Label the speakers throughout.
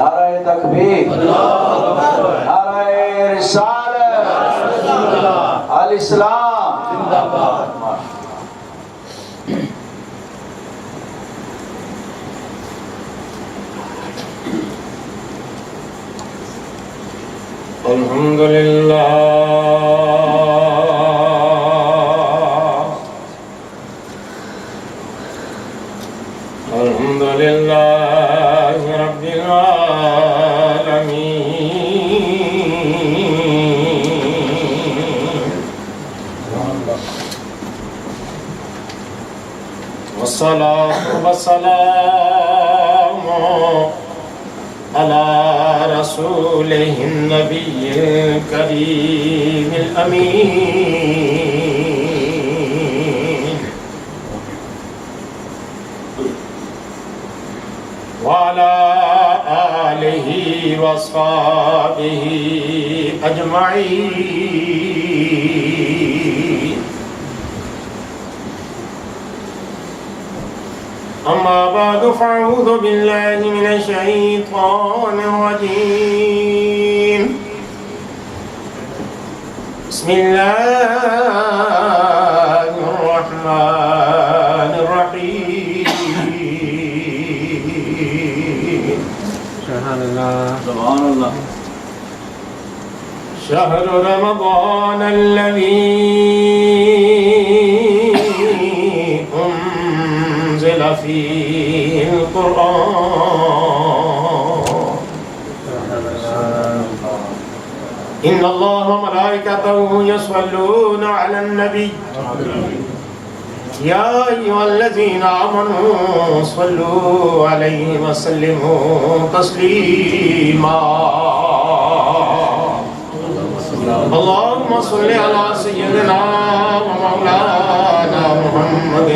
Speaker 1: نعرہ تکبیر، نعرہ رسالت، الاسلام زندہ باد۔
Speaker 2: الحمدللہ الحمدللہ رب العالمین، والصلاة والسلام على رسوله النبي الكريم الأمين، وعلى آله وأصحابه أجمعين. أما بعد فأعوذ بالله من الشيطان الرجيم. بسم الله الرحمن الرحيم.
Speaker 3: سبحان الله.
Speaker 1: سبحان اللہ.
Speaker 2: شهر رمضان الذي أنزل فيه القرآن، إن الله وملائكته يصلون على النبي يا أيها الذين آمنوا صلوا عليه وسلموا تسليما. اللهم صل على سيدنا ومولانا محمد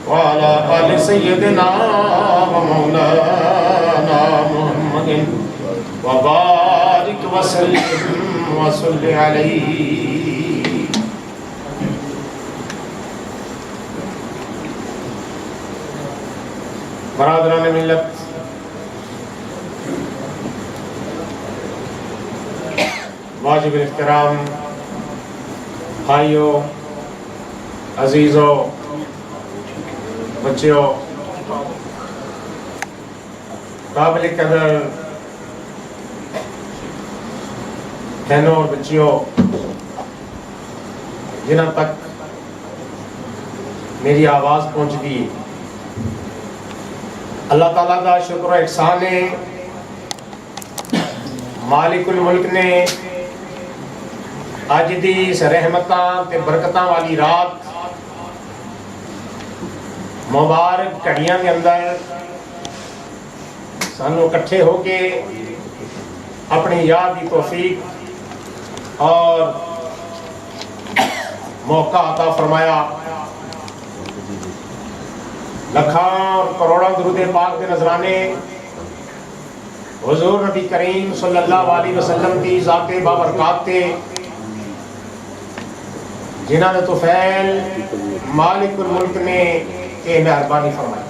Speaker 2: وعلى آل سيدنا ومولانا محمد وبارك وسلم وصل عليه. برادران ملت، واجب الاحترام بھائیوں، عزیزوں، بچیوں، قابل قدر بہنوں اور بچیوں، جنہاں تک میری آواز پہنچ گئی، اللہ تعالیٰ کا شکر و احسان ہے، مالک الملک نے اج دی اس رحمتاں تے برکتاں والی رات مبارک گھڑیاں کے اندر سانو اکٹھے ہو کے اپنی یاد کی توفیق اور موقع عطا فرمایا. لکھاں اور کروڑاں درود پاک کے نذرانے حضور نبی کریم صلی اللہ علیہ وسلم کی ذات بابرکات تے، جنہاں نے توفیل مالک الملک نے یہ مہربانی فرمائی.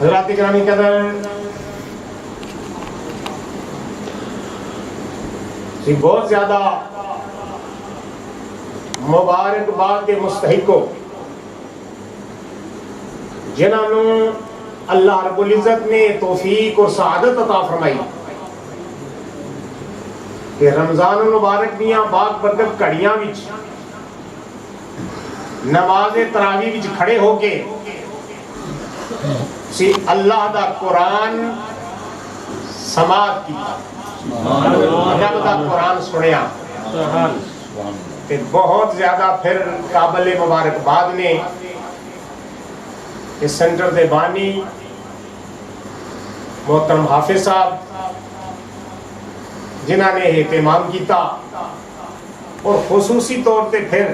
Speaker 2: حضرات گرامی قدر، بہت زیادہ مبارکباد کے مستحق ہو جنہاں نوں اللہ رب العزت نے توفیق اور سعادت عطا فرمائی کہ رمضان المبارک دیاں پاک برکت گھڑیاں وچ نماز تراویح وچ کھڑے ہو کے سی اللہ دا قرآن سماعت کی، رب دا قرآن سنیا. تے بہت زیادہ پھر قابل مبارکباد نے اس سینٹر دے بانی محترم حافظ صاحب جنہاں نے اہتمام کیتا، اور خصوصی طور پہ پھر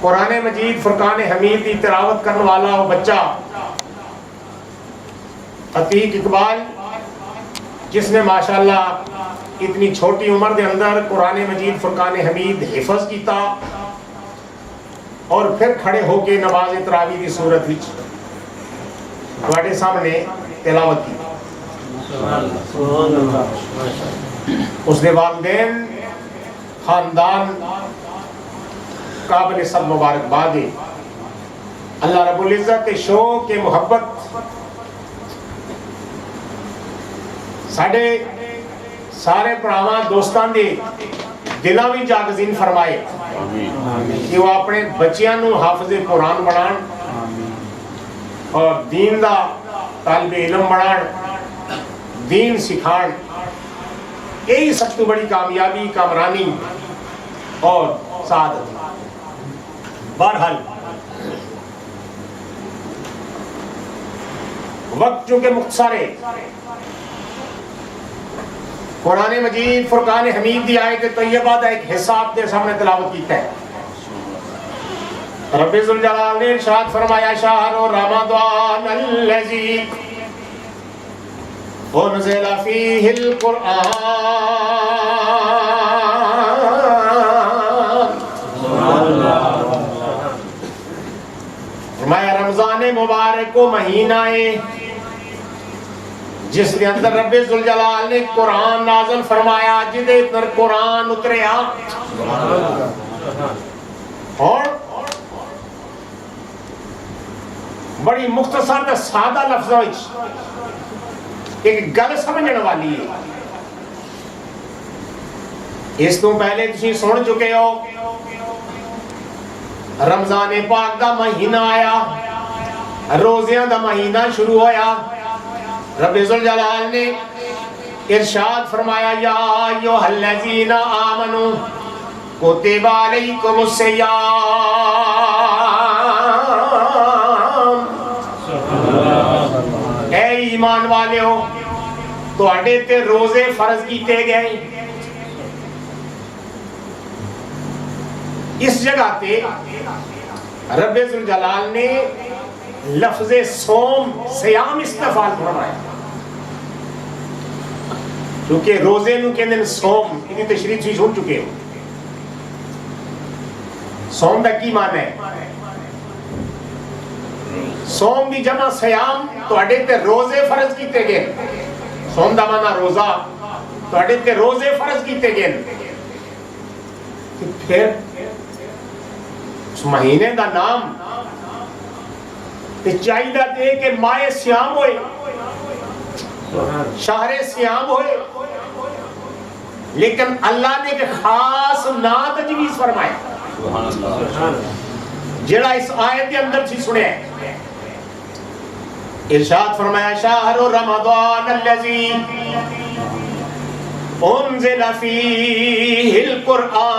Speaker 2: قرآن مجید فرقان حمید کی تلاوت کرنے والا وہ بچہ عتیق اقبال، جس نے ماشاءاللہ اتنی چھوٹی عمر دے اندر قرآن مجید فرقان حمید حفظ کیتا اور پھر کھڑے ہو کے نماز تراویح کی صورت وچ تواڈے سامنے تلاوت کی. اس دے والدین خاندان قابل سب مبارکباد ہے. اللہ رب العزت شوق کے محبت ساڈے سارے پراواں دوستاں دے دلاں وچ جاگزین فرمائے کہ وہ اپنے بچیاں نو حافظ قرآن بنان اور دین دا طالب علم بنان، دین سکھان. یہی سب تو بڑی کامیابی، کامرانی اور سعادت. بہرحال وقت چونکہ مختصر ہے، قرآن مجید فرقان حمید دی آیت طیبہ دا ایک حصہ آپ کے سامنے تلاوت کیتا ہے. رب ذوالجلال نے ارشاد فرمایا شہر رمضان الذی انزل فیہ القرآن. فرمایا رمضان مبارک کو مہینہ ہے جس کے اندر رب ذوالجلال نے قرآن نازل فرمایا، جدے اندر قرآن اتریا. اور بڑی مختصر تے سادہ لفظوں وچ ایک گل سمجھنے والی ہے. اس تو پہلے تسی سن چکے ہو رمضان پاک دا مہینہ آیا، روزیاں دا مہینہ شروع ہویا. رب ذوالجلال نے ارشاد فرمایا یا ایھا الذین آمنوا کتب علیکم الصیام. اے ایمان والےو تواڈے تے روزے فرض کیتے گئے. اس جگہ تے رب ذوالجلال نے لفظ صوم سیام استعمال فرمایا، کیونکہ روزے نو کہندے نے صوم. یہ تشریح تھی سن چکے ہو. صوم دا کی معنی ہے؟ صوم دی جمع سیام. تواڈے تے روزے فرض کیتے گئے. صوم دا معنی روزہ، تواڈے تے روزے فرض کیتے گئے. پھر اس مہینے دا نام چاہیے دے کہ ماہ سیام ہوئے، شہر سیام ہوئے، لیکن اللہ نے ایک خاص نام تجویز فرمایا جڑا اس آیت کے اندر سی سنے. ارشاد فرمایا شہر رمضان الذی انزل فیہ القرآن.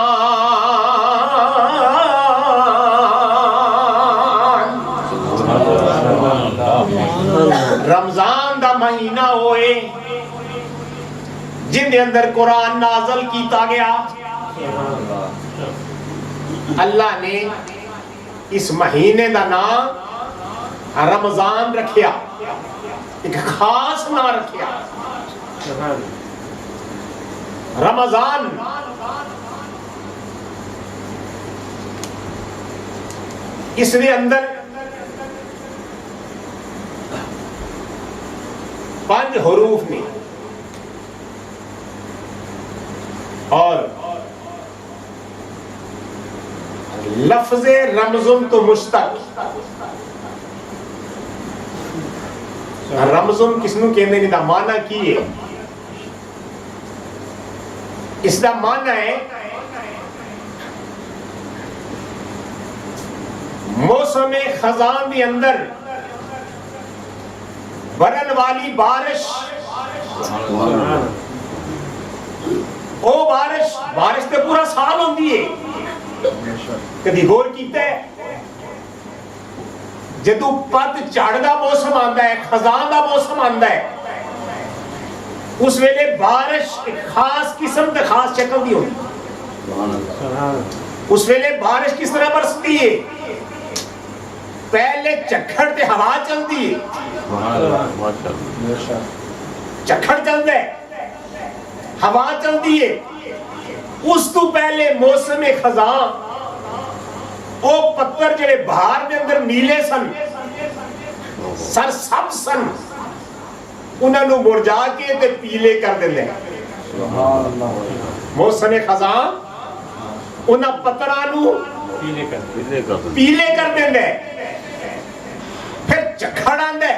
Speaker 2: رمضان دا مہینہ ہوئے جن دے اندر قرآن نازل کیتا گیا. اللہ نے اس مہینے دا نام رمضان رکھیا، ایک خاص نام رکھیا رمضان. اس دے اندر 5 حروف نے اور لفظ رمضن تو مشتق. رمضن کس نو کہندے نے دا معنی کی ہے؟ اس دا معنی ہے موسم خزاں دے اندر برن والی بارش. او بارش تے پورا سال ہوندی ہے. کدی غور کیتا ہے جدو پت جھڑ دا موسم آندا ہے، خزاں دا موسم آندا ہے، اس ویلے بارش ایک خاص قسم تے خاص شکل دی ہوندی. اس ویلے بارش کس طرح برستی ہے؟ پہلے چکھڑ تے ہوا چلدی ہے، چکھڑ چلدا ہے، ہوا چلدی ہے. اس تو پہلے موسم خزاں وہ پتھر جڑے بہار دے اندر نیلے سن سر سب سن انہاں نو مرجا کے تے پیلے کر دیندے موسم خزاں انہاں پتھراں نو پیلے کر دیندے پھر چکھڑ آندے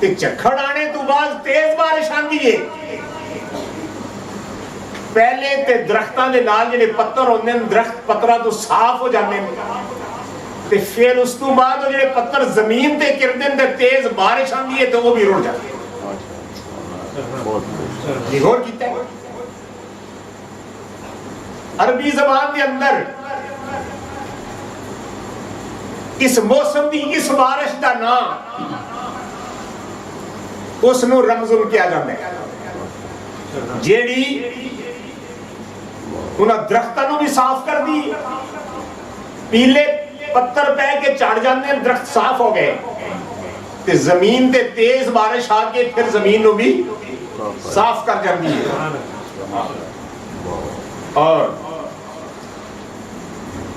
Speaker 2: تے چکھڑ آنے تو بعد تیز بارش آندی ہے پہلے تے درختاں دے نال جڑے پتھر ہوندے ہیں درخت پتھراں تو صاف ہو جاندے ہیں تے پھر اس تو بعد وہ جڑے پتھر زمین تے گردے تے تیز بارش آندی ہے تو وہ بھی رڑ جاتے ہیں یہ غور کیتا ہے عربی زبان دے اندر اس موسم دی اس بارش دا نام اس نو رمضان کیا جاتا ہے جیڑی انہاں درختاں نو بھی صاف کر دی پیلے پتھر پہ کے چڑھ جاندے ہیں درخت صاف ہو گئے تے زمین تے تیز بارش آ کے پھر زمین نو بھی صاف کر جاندی ہے اور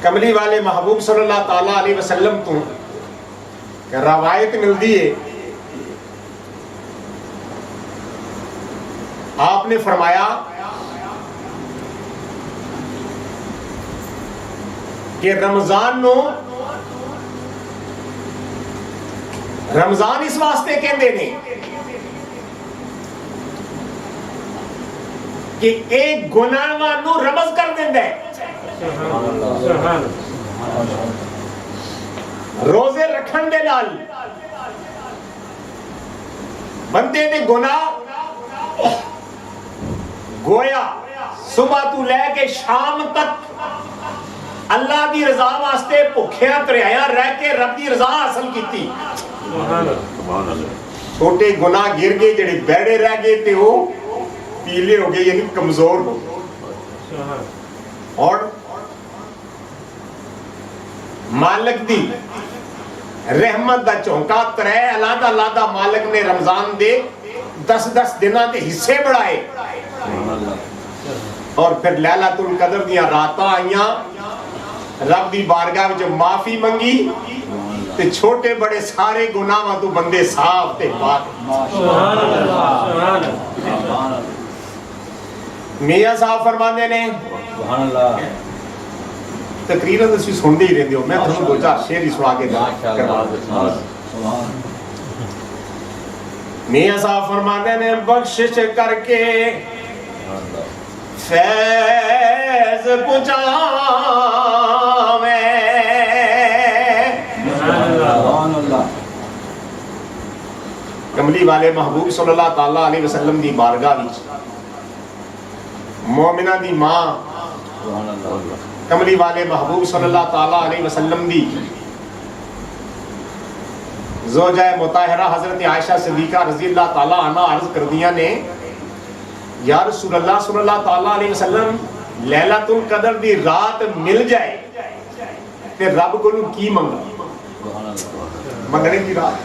Speaker 2: کملی والے محبوب صلی اللہ تعالی علیہ وسلم تو روایت ملتی ہے آپ نے فرمایا کہ رمضان اس واسطے کہندے نے کہ ایک گناہاں نو رمز کر دیندا ہے روزے رکھن دے نال بندے دے گناہ گویا صبح تو لے کے شام تک اللہ دی رضا واسطے بھکھیاں تریاں رہ کے رب دی رضا حاصل کیتی چھوٹے گناہ گر گئے جڑے بیڑے رہ گئے تے وہ پیلے ہو گئے یعنی کمزور ہو گئے اور مالک دی رحمت دا چونکا ترے علیحدہ مالک نے رمضان دے 10 دنوں دے حصے بڑھائے اور پھر لیلۃ القدر دیاں راتاں آئیاں رب دی بارگاہ وچ معافی منگی تے چھوٹے بڑے سارے گناہاں تو بندے صاف تے پاک سبحان اللہ میاں صاحب فرماندے نے سبحان اللہ تقریراں تسی سن دے ہی رہندے ہو میں تھانوں دو چار شعر ہی سنا کے میاں صاحب فرماندے نے بخشش کر کے فیض پہنچاویں کملی والے محبوب صلی اللہ تعالی علیہ وسلم دی بارگاہ وچ مومنہ دی ماں کملی والے محبوب صلی اللہ تعالی علیہ وسلم دی زوجہ مطہرہ حضرت عائشہ صدیقہ رضی اللہ تعالی عنہ عرض کر دیا نے یا رسول اللہ صلی اللہ تعالی علیہ وسلم لیلۃ القدر دی رات مل جائے تے رب کو کی منگا منگنے کی رات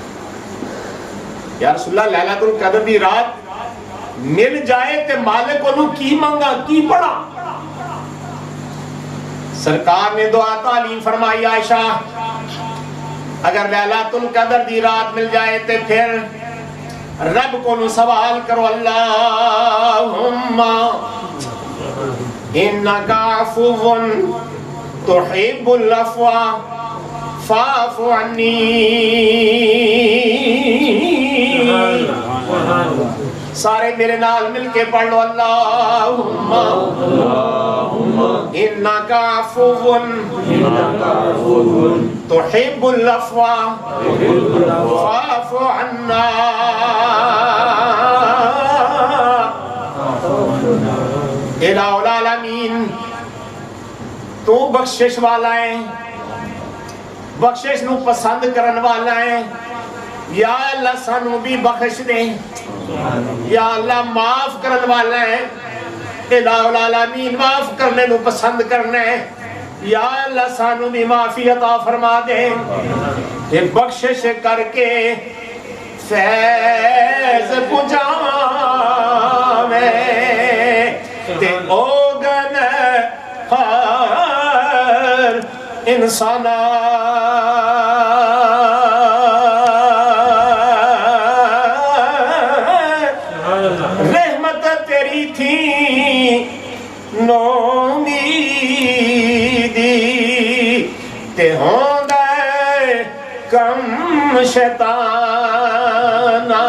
Speaker 2: یا رسول اللہ لیلۃ القدر دی رات مل جائے تے مالک کو کی منگا کی پڑھا سرکار نے دعا تعلیم فرمائی عائشہ اگر لیلۃ القدر دی رات مل جائے تے پھر رب کو سوال کرو اللہم انکا عفو تحب العفو فاعف عنی سارے میرے نال مل کے پڑھ لو اللہم انکا عفو تحب العفو فاعف عنا الہ العالمین تو بخشش والا ہے بخشش نو پسند کرن والا ہے یا اللہ سانو بھی بخش دے یا اللہ معاف کرن والا ہے الہ العالمین معاف کرنے نو پسند کرنا ہے یا اللہ سانو بھی معافی عطا فرما دے کہ بخشش کر کے فیض پہنچاویں تے اوگن خار انسانا رحمت تیری تھی نومیدی تے ہوندے کم شیطانا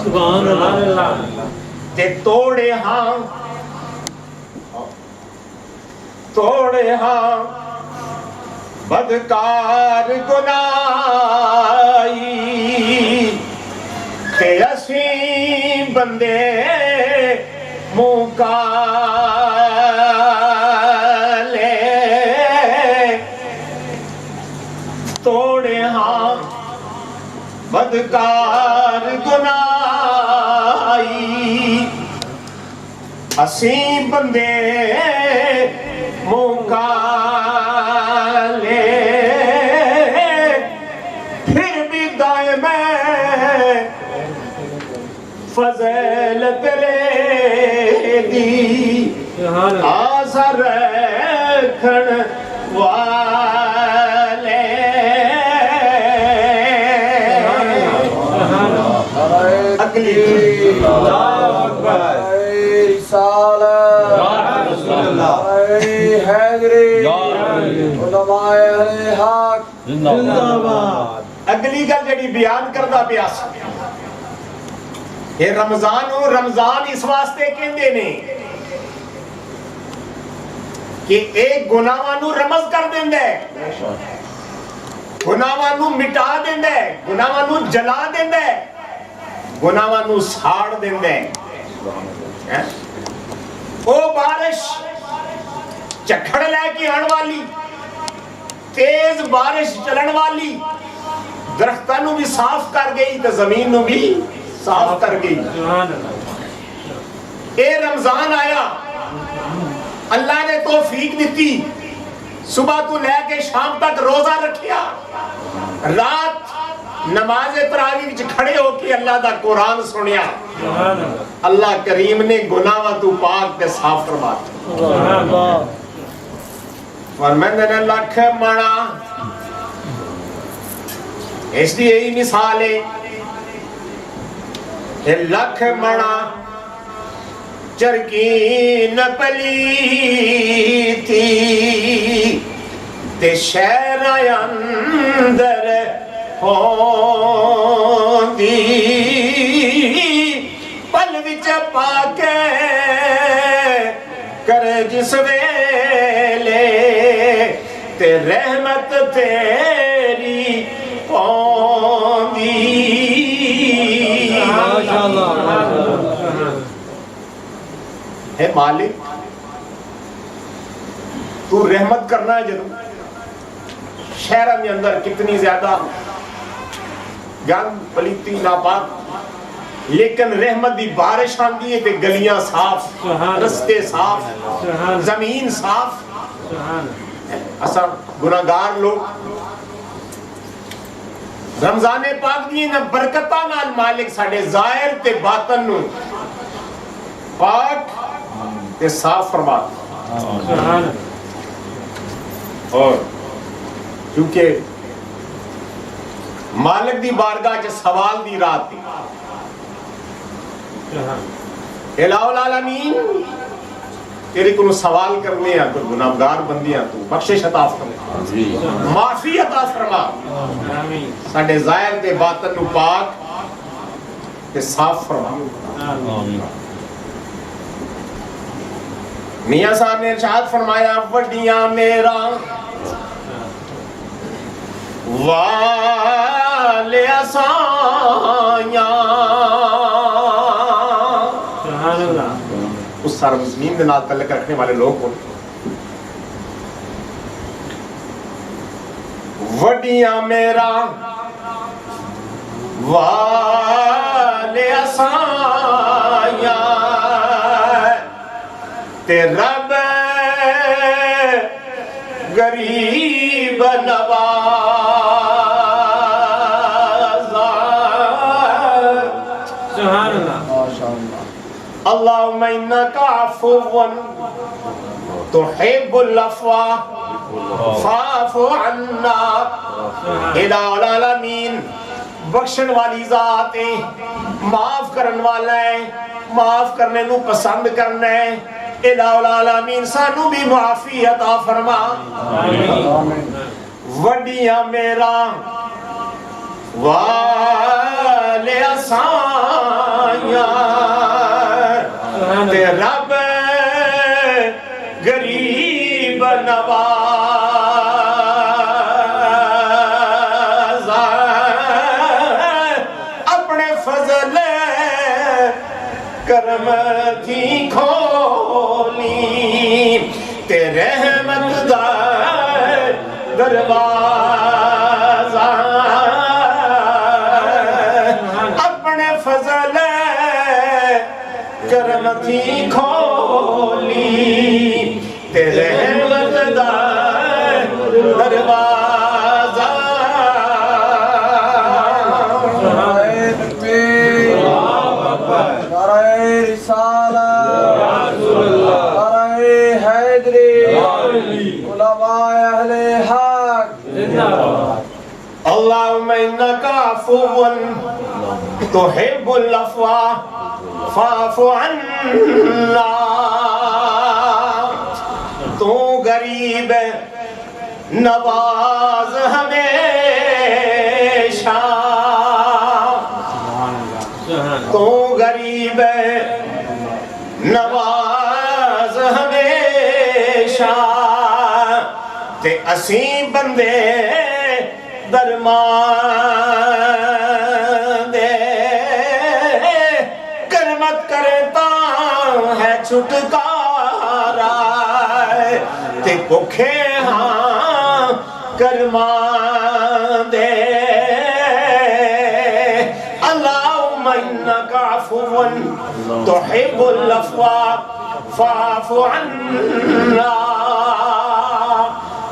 Speaker 3: سبحان اللہ
Speaker 2: تے توڑے ہاں بدکار گنائی تے اسی بندے مکالے توڑے ہاں بدکار گنائی اسی بندے مکالے پھر بھی دائم فضل کرے دی آزر رکھن والے اگلی اگلی گل جڑی بیان کردہ پیاس یہ رمضان اس واسطے کہندے نے کہ ایک گناہاں نو رمز کر دیندا ہے گناہاں نو مٹا دیندا ہے گناہاں نو جلا دیندا ہے گناہاں نو ساڑ دیندا ہے او بارش چکھڑ لے کے آن والی تیز بارش چلن والی درختاں نو بھی صاف کر گئی تے زمین نو بھی صاف کر گئی اے رمضان آیا اللہ نے توفیق دیتی صبح تو لے کے شام تک روزہ رکھیا رات نماز تراویح وچ کھڑے ہو کے اللہ دا قرآن سنیا اللہ کریم نے گناہاں تو پاک تے صاف فرما دیا فرماندے نے لکھ منا اس دی یہی مثال ہے لکھ منا چرکین پلیتی تے شہر اندر ہوندی پل وچ پا کے کرے جس ویلے تے رحمت تیری پوندی اے مالک تو رحمت کرنا ہے جنوں شہروں کے اندر کتنی زیادہ گند پلیتی ناپاک لیکن رحمت دی بارش آندی ہے تے گلیاں صاف رستے صاف زمین صاف اساں گناہگار لوگ رمضان پاک دی نہ برکتاں نال مالک ساڈے ظاہر تے باطن نو پاک تے صاف فرما اور کیونکہ مالک دی بارگاہ چ سوال دی رات تھی الہ العالمین تیرے کو سوال کرنے ہیں تو گناہگار بندیاں تو بخشش عطا فرما معافی عطا فرما ساڈے ظاہر تے باطن نو پاک تے صاف فرما میاں صاحب نے ارشاد فرمایا وڈیاں میرا والے اسائیاں اس سرزمین کے نال تعلق رکھنے والے لوگ ہوتے وڈیاں میرا والے اسائیاں تے رب غریب نوازا سبحان اللہ اللہم انکا عفو تحب العفو فاعف عنا. الہ العالمین بخشن والی ذات ہے، معاف کرن والا ہے، معاف کرنے نو پسند کرنا ہے. الہ العالمین سانو بھی معافی عطا فرما. وڈیاں میرا والے اسائیاں تے رب غریب نواز اپنے فضل کرم تھی کھولی تے رحمت دا دروازہ اپنے فضل کرم تھی کھولی تے رحمت دا دروازہ.
Speaker 1: نعرہ رسالت، نعرہ حیدری، علماء اہل حق.
Speaker 2: اللہم انکا عفو تحب العفو فاعف عنا. تو غریب نواز ہمیشہ، تو غریب نواز ہمیشہ تے اسیں بندے درمان دے. کرمت کرتا ہے چھٹکارا تے بھوکے ہاں کرمان دے. اللہم انکا عفو تحب العفو فاعف عنا.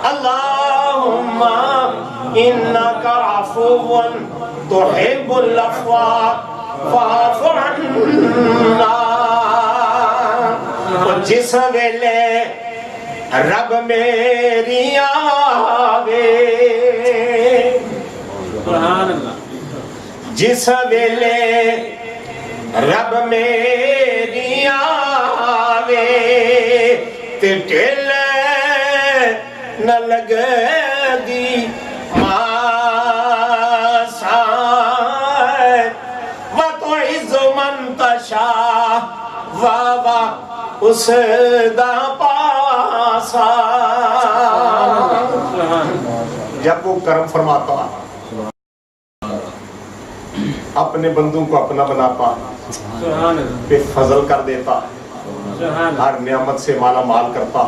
Speaker 2: اللہم انکا عفو تحب العفو فاعف عنا. جس ویلے رب میری آوے، جس ویلے رب میری آوے تے ٹھل نہ لگ دی ماسا و تو عز من تشاء و اس دا پاسا. جب وہ کرم فرماتا اپنے بندوں کو اپنا بناتا پہ فضل کر دیتا، ہر نعمت سے مالا مال کرتا،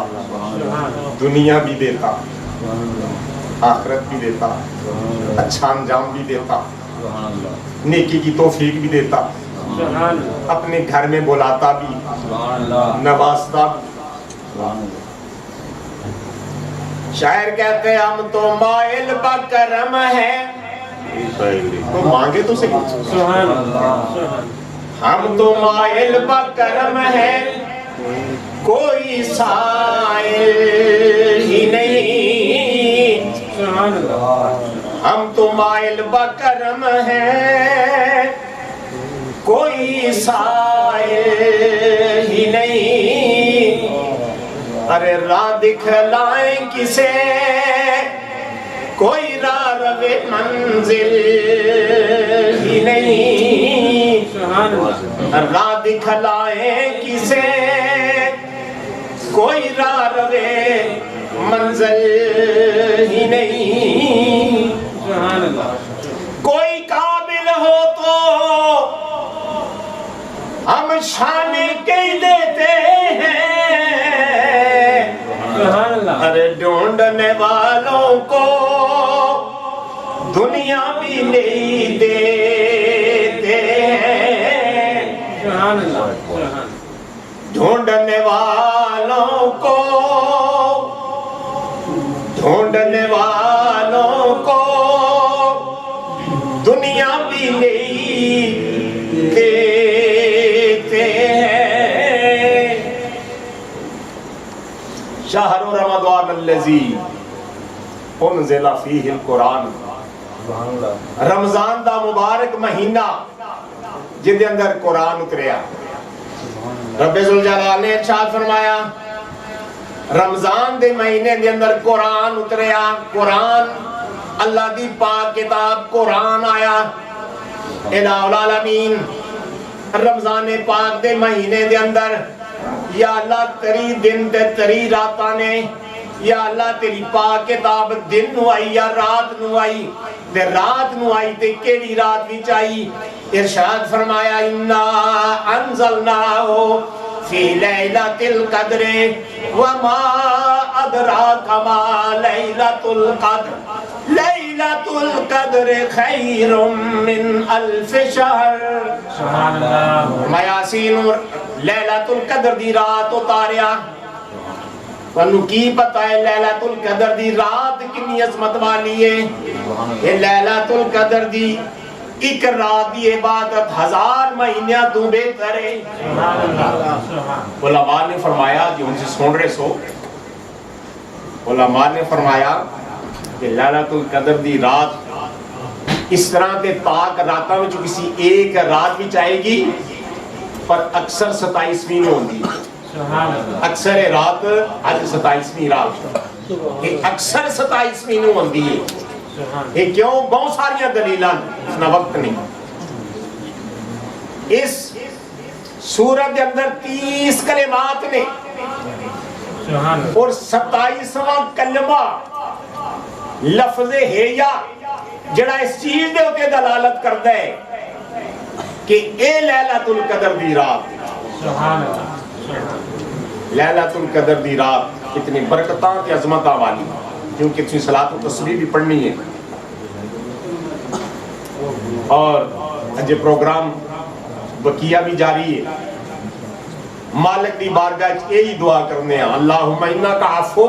Speaker 2: دنیا بھی دیتا، آخرت بھی دیتا، اچھا انجام بھی دیتا، نیکی کی توفیق بھی دیتا، اپنے گھر میں بلاتا بھی، نوازتا بھی. شاعر کہتے ہیں ہم تو مائل بکرم ہیں، تو مانگے تو صحیح. ہم تو مائل بکرم ہیں، کوئی سائل ہی نہیں. ہم تو مائل بکرم ہیں، کوئی سائل ہی نہیں. ارے راہ دکھلائیں کسے، کوئی راہ روے منزل ہی نہیں. راہ دکھلائیں کسے، کوئی راہ روے منزل ہی نہیں. کوئی قابل ہو تو ہم شان کے دیتے ہیں، ارے ڈھونڈنے والوں کو دنیا بھی نہیں دیتے ہیں. ڈھونڈنے والوں کو، ڈھونڈنے والوں کو دنیا بھی نہیں دیتے ہیں. الذی انزل فیہ القرآن، رمضان دا مبارک مہینہ جن دے اندر قرآن اتریا۔ رب ذوالجلال نے ارشاد فرمایا رمضان دے مہینے دے اندر قرآن اتریا، قرآن اللہ دی پاک کتاب قرآن آیا الہ العالمین۔ رمضان پاک دے مہینے دے اندر یا اللہ تری دن تے تری راتاں نے، یا اللہ تیری پاک کتاب دن نو آئی یا رات نو آئی، تے رات نو آئی تے کیڑی رات وچ آئی؟ ارشاد فرمایا انا انزلناہ فی لیلۃ القدر وما ادراک ما لیلۃ القدر لیلۃ القدر خیر من الف شہر۔
Speaker 3: سبحان اللہ۔
Speaker 2: میں یاسین لیلۃ القدر دی رات اتاریا، تانوں کی پتہ ہے لیلۃ القدر دی رات کنی عظمت والی ہے؟ یہ لیلۃ القدر دی ایک رات دی عبادت 1000 مہینیاں تو بہتر ہے۔ علماء نے فرمایا جو ان سے سن رہے سو، علماء نے فرمایا کہ لیلۃ القدر دی رات اس طرح کے پاک راتاں وچ کسی ایک رات وچ آئے گی، پر اکثر 27ویں میں ہوندی ہے۔ اکثر رات اج 27ویں رات، یہ اکثر 27ویں میں ہوندی ہے۔ یہ کیوں؟ بہت ساری دلیلاں، اتنا وقت نہیں۔ اس سورت کے اندر 30 کلمات نے اور 27واں کلمہ لفظ ہیا جڑا اس چیز دے اوتے دلالت کردا ہے کہ اے لیلۃ القدر دی رات، لیلۃ القدر دی رات کتنی برکتاں تے عظمتاں والی، کیونکہ تسی صلاۃ و تسبیح بھی پڑھنی ہے۔ اور اج پروگرام بقیہ بھی جاری ہے۔ مالک دی بارگاہ وچ یہی دعا کرنے ہیں اللہم انک عفو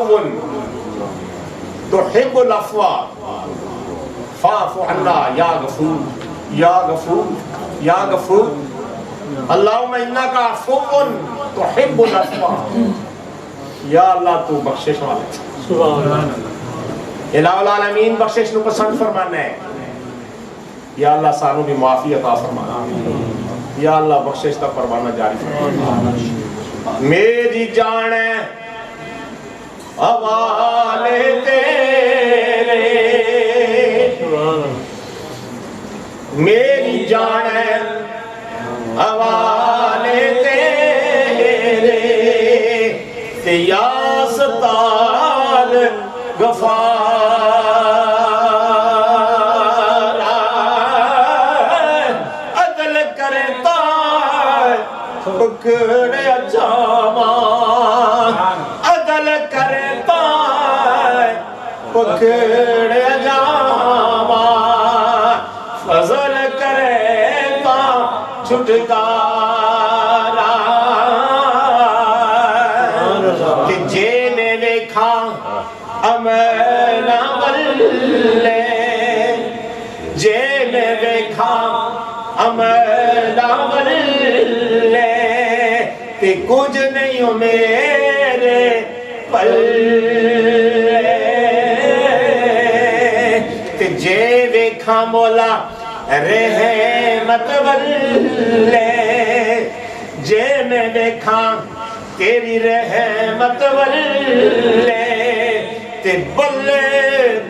Speaker 2: تحب العفو فاعف عنا یا غفور یا غفور یا غفور۔ اللہم انک عفو تحب العفو، یا اللہ تو بخشش والا،
Speaker 3: سبحان اللہ۔
Speaker 2: الہ العالمین بخشش نو پسند فرمانا ہے۔ یا اللہ سانو بھی معافی عطا فرما، یا اللہ بخشش کا پروانہ جاری فرما۔ میری جان حوالے تیرے، میری جان حوالے تیرے، تے یا ستار غفار عدل کرتا پکڑے جاواں، عدل کرتا پکڑے جاواں، فضل کرتا چھٹکارا، کہ جے میں ویکھا امنا ولے، جے میں ویکھا امنا ولے، تے کچھ نہیں ہو میرے پلے، تے جے ویکھا مولا رحمت ولے، جے میں ویکھا تیری رحمت ولے، تے بلے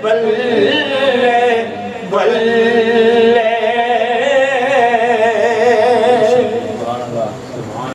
Speaker 2: بلے